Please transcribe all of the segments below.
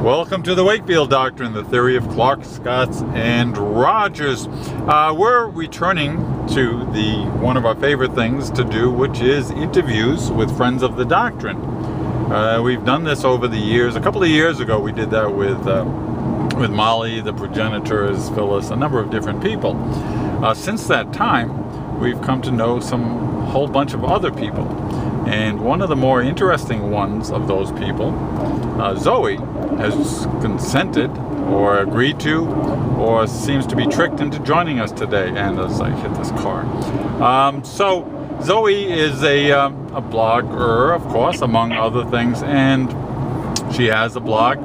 Welcome to the Wakefield Doctrine, the theory of Clarke, Scotts, and Rogers. We're returning to one of our favorite things to do, which is interviews with friends of the doctrine. We've done this over the years. A couple of years ago, we did that with Molly, the progenitors, Phyllis, a number of different people. Since that time, we've come to know a whole bunch of other people. And one of the more interesting ones of those people, Zoe, has consented or agreed to or seems to be tricked into joining us today. And as I hit this car. So Zoe is a blogger, of course, among other things. And she has a blog,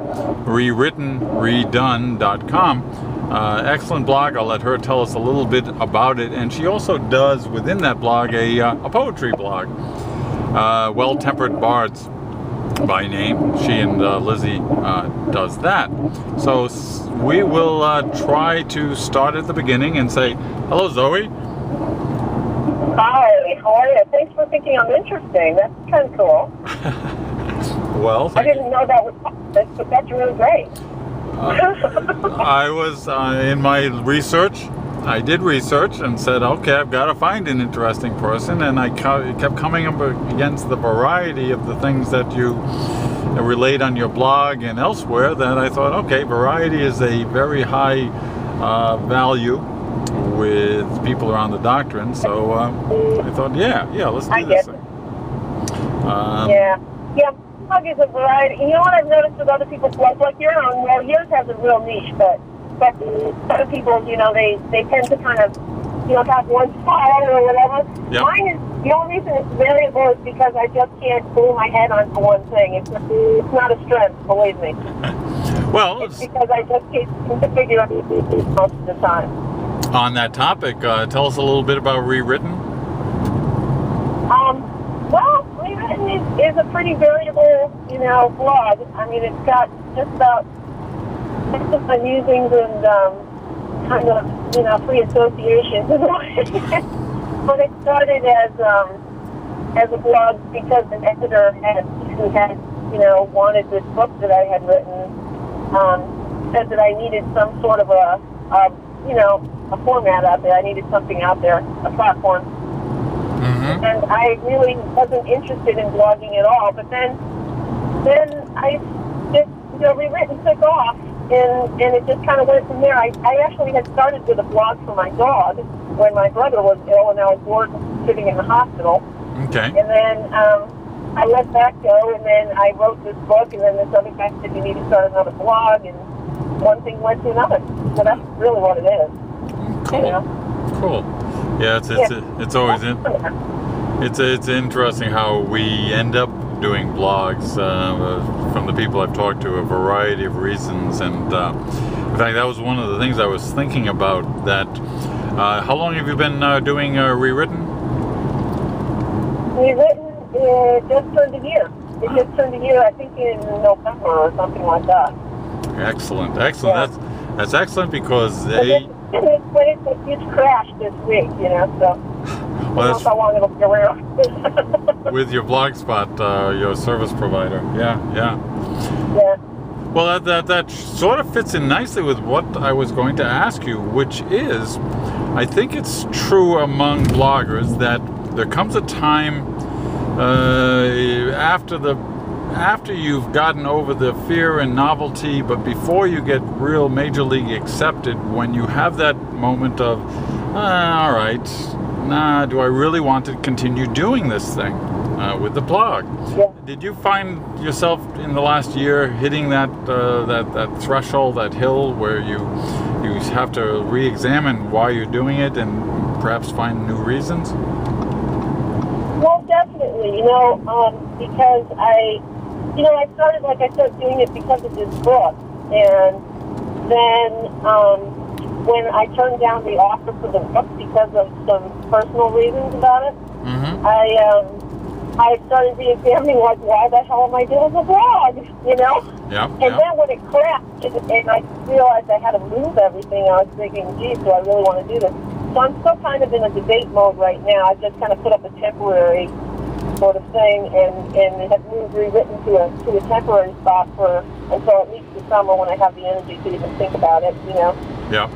rewrittenredone.com. Excellent blog. I'll let her tell us a little bit about it. And she also does, within that blog, a poetry blog. Well-Tempered Bards by name. She and Lizzie does that. So we will try to start at the beginning and say, hello, Zoe. Hi, how are you? Thanks for thinking I'm interesting. That's kind of cool. Well, I didn't know that was possible, but that's really great. I was in my research. I did research and said, okay, I've got to find an interesting person, and I kept coming up against the variety of the things that you relate on your blog and elsewhere, that I thought, okay, variety is a very high value with people around the doctrine, so I thought, yeah, let's do this thing. Yeah, blog is a variety. You know what I've noticed with other people's blogs, like your own, well, yours has a real niche, but other people, they tend to kind of, have one style or whatever. Yep. Mine is, the only reason it's variable is because I just can't glue my head onto one thing. It's not a strength, believe me. Well, it's because I just can't figure out most of the time. On that topic, tell us a little bit about Rewritten. Well, Rewritten is a pretty variable, blog. I mean, it's got just about my musings and kind of, free associations. But it started as a blog because an editor who had wanted this book that I had written, said that I needed some sort of a format out there. I needed something out there, a platform. Mm-hmm. And I really wasn't interested in blogging at all. But then I just, Rewritten took off. And it just kind of went from there. I actually had started with a blog for my dog when my brother was ill and I was sitting in the hospital. Okay. And then I let that go, and then I wrote this book, and then this other guy said you need to start another blog, and one thing led to another. So that's really what it is. Cool. Cool. Yeah, it's always it's interesting how we end up doing blogs from the people I've talked to, a variety of reasons, and in fact that was one of the things I was thinking about. That how long have you been doing Rewritten? Rewritten just turned a year. It just turned a year, I think, in November or something like that. Excellent. Yeah. That's excellent because it's crashed this week, so. Well, that's how long it'll be around. With your Blogspot, your service provider. Yeah. Well, that sort of fits in nicely with what I was going to ask you, which is, I think it's true among bloggers that there comes a time after you've gotten over the fear and novelty, but before you get real major league accepted, when you have that moment of, all right, do I really want to continue doing this thing with the blog? Yeah. Did you find yourself in the last year hitting that threshold, that hill, where you have to re-examine why you're doing it and perhaps find new reasons? Well, definitely, because I started, like I said, doing it because of this book, and then when I turned down the offer for the book because of some personal reasons about it, mm-hmm. I started re-examining, like, why the hell am I doing the blog, Yeah. And then when it crashed, and I realized I had to move everything, I was thinking, geez, do I really want to do this? So I'm still kind of in a debate mode right now. I just kind of put up a temporary sort of thing, and have moved rewritten to a temporary spot until at least the summer when I have the energy to even think about it, you know. Yeah.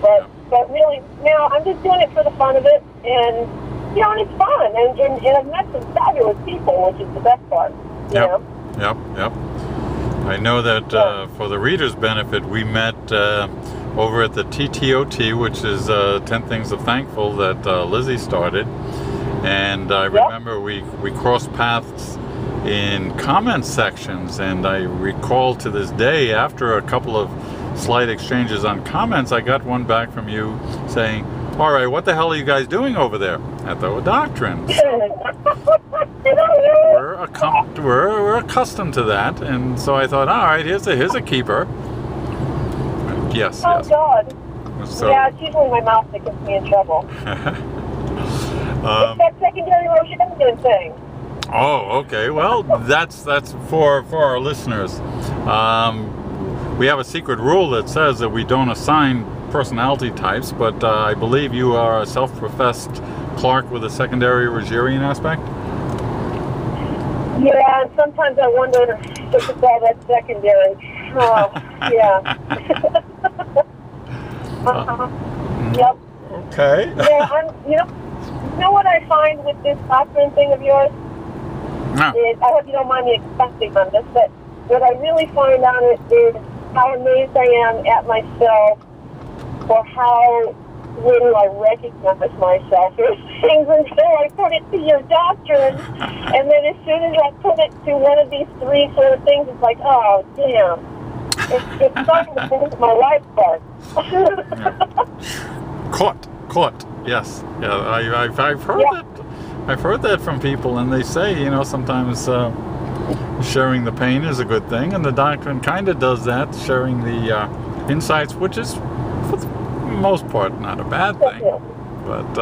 But really, now I'm just doing it for the fun of it, and you know, and it's fun, and I've met some fabulous people, which is the best part. You know? Yep. I know that for the readers' benefit, we met over at the TTOT, which is 10 Things of Thankful that Lizzie started. And I remember we crossed paths in comment sections, and I recall to this day, after a couple of slight exchanges on comments, I got one back from you saying, "All right, what the hell are you guys doing over there at the Doctrine?" We're accustomed to that, and so I thought, all right, here's a keeper. Yes. Oh God. So, yeah, it's usually my mouth that gets me in trouble. It's that secondary Roshangan thing. Oh, okay. Well, that's for our listeners. We have a secret rule that says that we don't assign personality types, but I believe you are a self-professed Clark with a secondary Rogerian aspect? Yeah, and sometimes I wonder if it's all that secondary. Oh, yeah. Yep. Okay. Yeah, you know what I find with this Doctrine thing of yours? No. Is, I hope you don't mind me expecting on this, but what I really find on it is how amazed I am at myself for how little I recognize myself in things until I put it to your Doctrine. And then as soon as I put it to one of these three sort of things, it's like, oh, damn. It's starting to think my life part. Caught. Yes. Yeah, I've heard that. I've heard that from people, and they say, you know, sometimes sharing the pain is a good thing, and the Doctrine kind of does that, sharing the insights, which is, for the most part, not a bad thing. But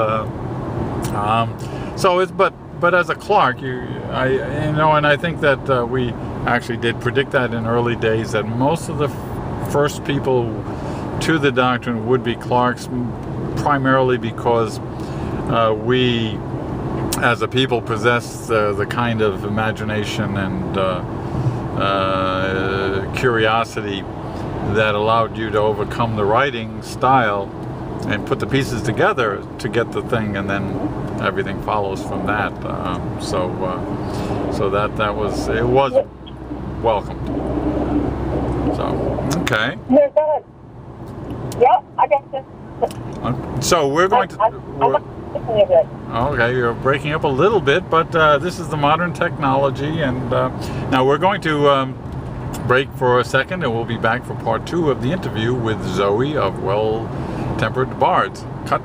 but as a Clark, and I think that we actually did predict that in early days, that most of the first people to the Doctrine would be Clarks, primarily because we, as a people, possess the kind of imagination and curiosity that allowed you to overcome the writing style and put the pieces together to get the thing, and then everything follows from that. So that was welcomed. So okay. Yep, I got this. So we're going to. Okay, you're breaking up a little bit, but this is the modern technology, and now we're going to break for a second, and we'll be back for part 2 of the interview with Zoe of Well Tempered Bards. Cut.